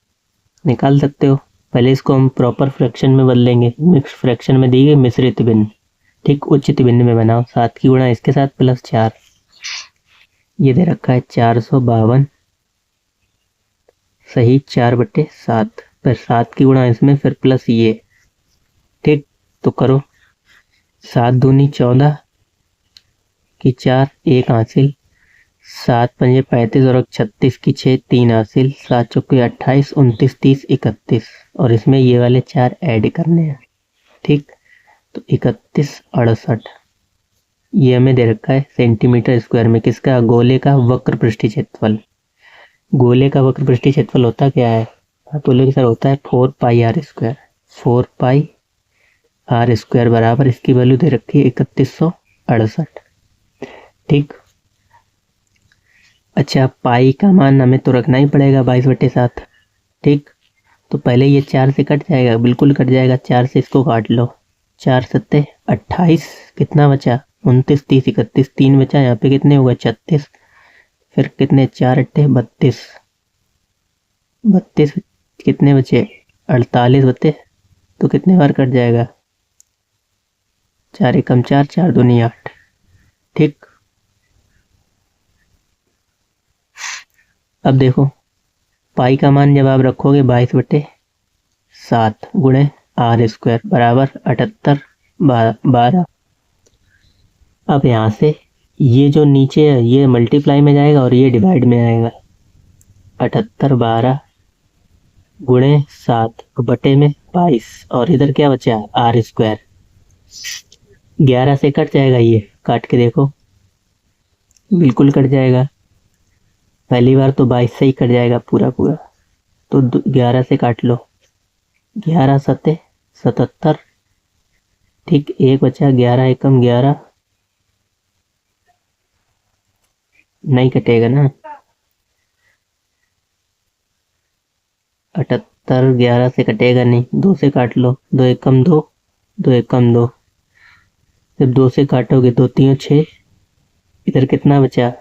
निकाल सकते हो, पहले इसको हम प्रॉपर फ्रैक्शन में बदलेंगे, मिक्स फ्रैक्शन में दी गई मिश्रित भिन्न, ठीक। उचित भिन्न में बनाओ, 7 की गुणा इसके साथ प्लस 4, ये दे रखा है 452 सही 4 बटे 7, फिर 7 की गुणा इसमें फिर प्लस ये, ठीक। तो करो 7 दूनी 14 की 4 1 हासिल, 7 पंजे 35 और 36 की 6 3 हासिल, 7 चौके 28 29 30 31 और इसमें ये वाले 4 ऐड करने हैं, ठीक। तो 31 68, ये हमें दे रखा है सेंटीमीटर स्क्वायर में, किसका, गोले का वक्र पृष्ठीय क्षेत्रफल। गोले का वक्र पृष्ठीय क्षेत्रफल होता क्या है, आप बोलोगे सर होता है 4 pi R square, 4 pi R square बराबर इसकी वैल्यू दे रखी है 3168। ठीक। अच्छा, पाई का मान हमें तो रखना ही पड़ेगा 22/7। ठीक। तो पहले ये 4 से कट जाएगा, बिल्कुल कट जाएगा, 4 से इसको काट लो। 4 सत्ते 28, कितना बचा 29, 30, 31, 3 बचा। यहाँ पे कितने होगा 36, फिर कितने 4 अट्ठे 32, 32 कितने बचे 48 बचे। तो कितने बार कट जाएगा 4 एकम 4, 4 दूनी 8। ठीक। अब देखो पाई का मान जब आप रखोगे 22/7 गुणे आर स्क्वायर बराबर 78 12। अब यहाँ से ये जो नीचे है ये मल्टीप्लाई में जाएगा और ये डिवाइड में आएगा। 78 12 गुणे 7 बटे में 22, और इधर क्या बचा आर स्क्वायर। 11 से कट जाएगा, ये काट के देखो बिल्कुल कट जाएगा। पहली बार तो 22 से ही कट जाएगा पूरा पूरा, तो 11 से काट लो। 11 सत्ते 77। ठीक, एक बचा 11 एकम 11, नहीं कटेगा ना। 78 11 से कटेगा नहीं, 2 से काट लो। 2 एकम 2, 2 एकम 2, जब 2 से काटोगे 2 3 6। इधर कितना बचा,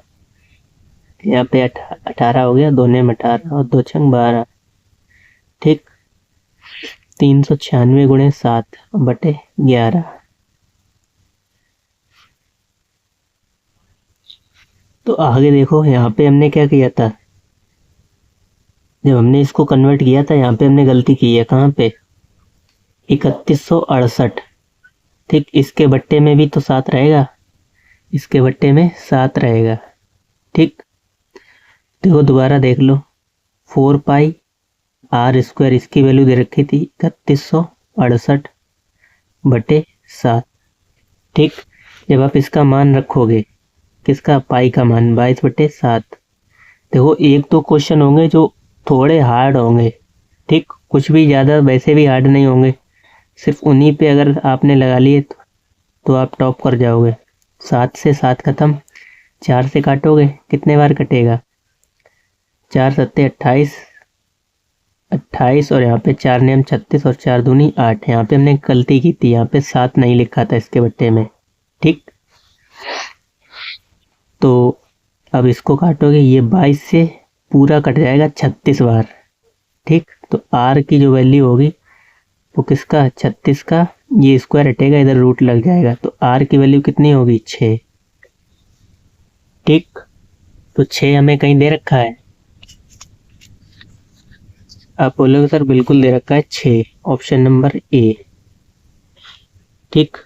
यहाँ पे 18 हो गया, 2 ने 18 और 2 छंग 12। ठीक। 396 गुणे 7 बटे 11। तो आगे देखो यहाँ पे हमने क्या किया था, जब हमने इसको कन्वर्ट किया था यहाँ पे हमने गलती की है। कहाँ पे 3168। ठीक, इसके बट्टे में भी तो 7 रहेगा, इसके बट्टे में 7 रहेगा। ठीक। देखो दोबारा देख लो, 4 पाई आर स्क्वायर इसकी वैल्यू दे रखी थी 3168 बटे 7। ठीक। जब आप इसका मान रखोगे, किसका पाई का मान 22/7। देखो एक दो क्वेश्चन होंगे जो थोड़े हार्ड होंगे। ठीक, कुछ भी ज़्यादा वैसे भी हार्ड नहीं होंगे, सिर्फ उन्हीं पे अगर आपने लगा लिए तो आप टॉप कर जाओगे। 7 से 7 खत्म, 4 से काटोगे कितने बार कटेगा 4 सत्ते 28, 28 और यहाँ पे 4 ने हम 36 और 4 दूनी 8। यहाँ पे हमने गलती की थी, यहाँ पे 7 नहीं लिखा था इसके बट्टे में। ठीक। तो अब इसको काटोगे, ये 22 से पूरा कट जाएगा 36 बार। ठीक। तो आर की जो वैल्यू होगी वो किसका 36 का, ये स्क्वायर हटेगा, इधर रूट लग जाएगा, तो आर की वैल्यू कितनी होगी 6। ठीक। तो 6 हमें कहीं दे रखा है, आप बोलोगे सर बिल्कुल दे रखा है 6, ऑप्शन नंबर ए। ठीक।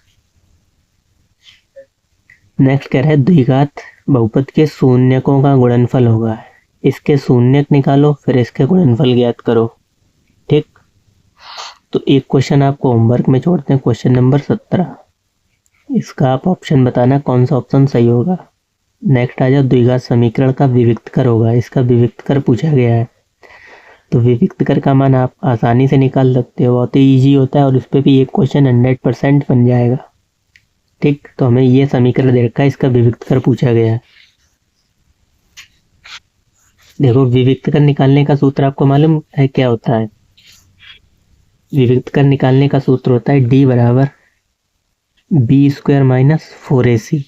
नेक्स्ट कह रहा है द्विघात बहुपद के शून्यकों का गुणनफल होगा, इसके शून्यक निकालो फिर इसके गुणनफल ज्ञात करो। ठीक। तो एक क्वेश्चन आपको होमवर्क में छोड़ते हैं, क्वेश्चन नंबर 17। इसका आप ऑप्शन बताना कौन सा ऑप्शन सही होगा। नेक्स्ट आ जाओ, द्विघात समीकरण का विविक्तकर होगा, इसका विविक्तकर पूछा गया है। तो विविक्तकर का मान आप आसानी से निकाल सकते हो, बहुत ही ईजी होता है और उस पर भी एक क्वेश्चन 100% बन जाएगा। ठीक। तो हमें ये समीकरण दे रखा है, इसका विविक्तकर पूछा गया है। देखो विविक्तकर निकालने का सूत्र आपको मालूम है क्या होता है। विविक्तकर निकालने का सूत्र होता है डी बराबर b² - 4ac।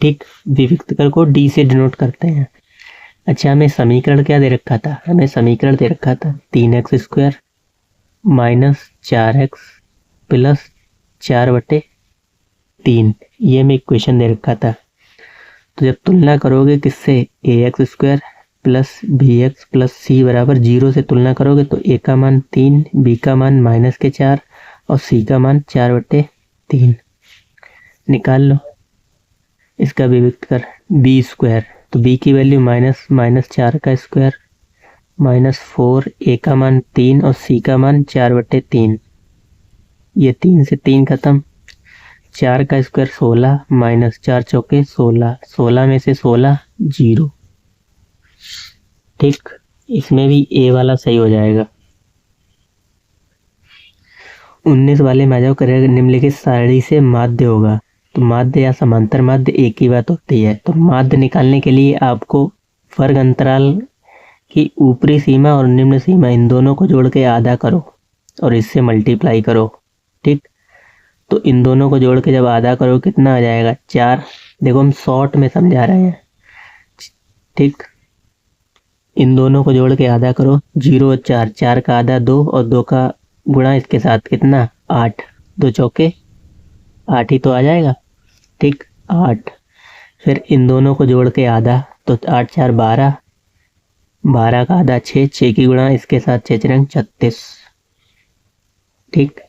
ठीक। विविक्तकर को डी से डिनोट करते हैं। अच्छा, हमें समीकरण क्या दे रखा था, हमें समीकरण दे रखा था 3x² - 4x + 4/3, ये हमें इक्वेशन दे रखा था। तो जब तुलना करोगे किससे, ax² + bx + c बराबर 0 से तुलना करोगे तो a का मान 3, b का मान -4 और c का मान 4/3 निकाल लो। इसका विविक्तकर b², तो b की वैल्यू -4 का स्क्वायर -4, a का मान 3 और c का मान 4/3। ये 3 से 3 खत्म, 4 का स्क्वायर 16 -4 चौके 16, 16 में से 16 0। ठीक। इसमें भी ए वाला सही हो जाएगा। 19 वाले में आ जाओ, करेगा निम्नलिखित सारणी से माध्य होगा। तो माध्य या समांतर माध्य एक ही बात होती है। तो माध्य निकालने के लिए आपको वर्ग अंतराल की ऊपरी सीमा और निम्न सीमा इन दोनों को जोड़ के आधा करो और इससे मल्टीप्लाई करो। ठीक, तो इन दोनों को जोड़ के जब आधा करो कितना आ जाएगा? 4। देखो हम शॉर्ट में समझा रहे हैं। ठीक, इन दोनों को जोड़ के आधा करो। 0 और 4, 4 का आधा 2 और 2 का गुणा इसके साथ कितना? 8। 2 चौके 8 ही तो आ जाएगा। ठीक, 8। फिर इन दोनों को जोड़ के आधा, तो 8 4 12, 12 का आधा 6, 6 की गुणा इसके साथ 6 रंग 36। ठीक,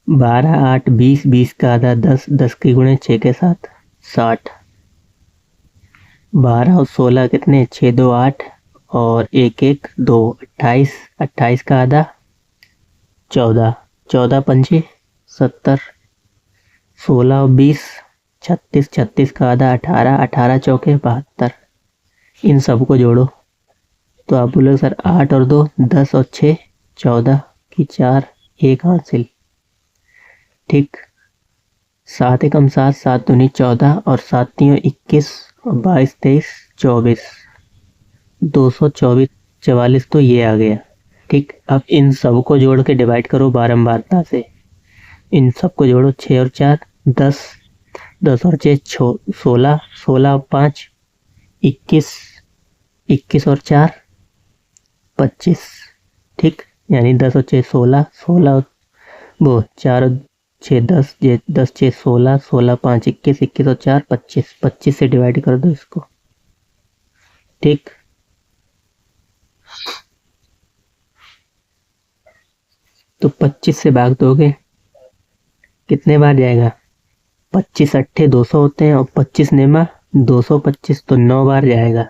12 8 20, 20 का आधा 10, 10 की गुणे 6 के साथ 60। 12 और 16 कितने? 6 2 8 और 1 1 2, 28, 28 का आधा 14, 14 पंजे 70, 16 और 20 36, 36 का आधा 18, 18 चौके 72। इन सब को जोड़ो तो आप बोलोगे सर 8 और 2 10 और 6 14 की 4 1 हासिल। ठीक, 7 एकम 7, 7 दूनी 14 और 7 तीन 21 और 22 23 24, 224 44 तो ये आ गया। ठीक, अब इन सब को जोड़ के डिवाइड करो बारंबारता से। इन सब को जोड़ो, 6 और 4 10, 10 और 6 16, 16 और 5 21, 21 और 4 25। ठीक, यानी 10 और 6 16, 16 वो 4 और 6 10, 10 6 16, 16 5 21, 21 और 4 25, 25 से डिवाइड कर दो इसको। ठीक, तो 25 से भाग दोगे कितने बार जाएगा? 25 अट्ठे 200 होते हैं और 25 नेमा 225, तो 9 बार जाएगा।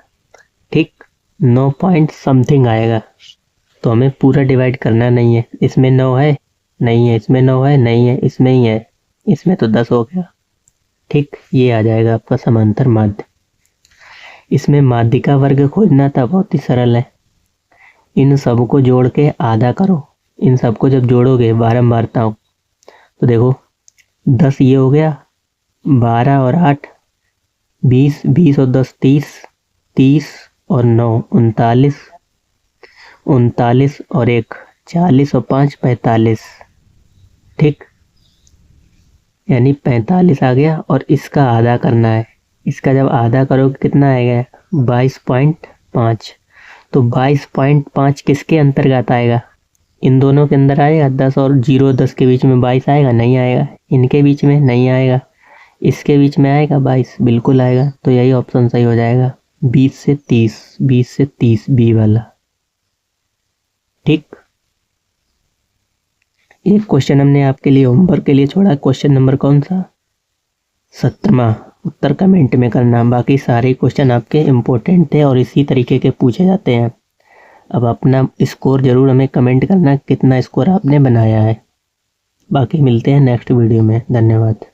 ठीक, 9 पॉइंट समथिंग आएगा। तो हमें पूरा डिवाइड करना नहीं है। इसमें 9 है, नहीं है, इसमें 9 है, नहीं है, इसमें ही है, इसमें तो 10 हो गया। ठीक, ये आ जाएगा आपका समांतर माध्य। इसमें माध्य का वर्ग खोजना था, बहुत ही सरल है। इन सब को जोड़ के आधा करो। इन सब को जब जोड़ोगे बारंबारताओं, तो देखो 10 ये हो गया, 12 और 8 20, 20 और 10 30, 30 और 9 39, 39 और 1 40 और 5 45। ठीक, यानी 45 आ गया और इसका आधा करना है। इसका जब आधा करोगे कितना आएगा? 22.5। तो 22.5 किसके अंतर्गत आएगा? इन दोनों के अंदर आएगा। 10 और 0 10 के बीच में 22 आएगा? नहीं आएगा। इनके बीच में नहीं आएगा। इसके बीच में आएगा 22, बिल्कुल आएगा। तो यही ऑप्शन सही हो जाएगा, 20 से 30, 20 से 30 बी वाला। ठीक, एक क्वेश्चन हमने आपके लिए होमवर्क के लिए छोड़ा। क्वेश्चन नंबर कौन सा? 17वां। उत्तर कमेंट में करना। बाकी सारे क्वेश्चन आपके इम्पोर्टेंट थे और इसी तरीके के पूछे जाते हैं। अब अपना स्कोर जरूर हमें कमेंट करना, कितना स्कोर आपने बनाया है। बाकी मिलते हैं नेक्स्ट वीडियो में। धन्यवाद।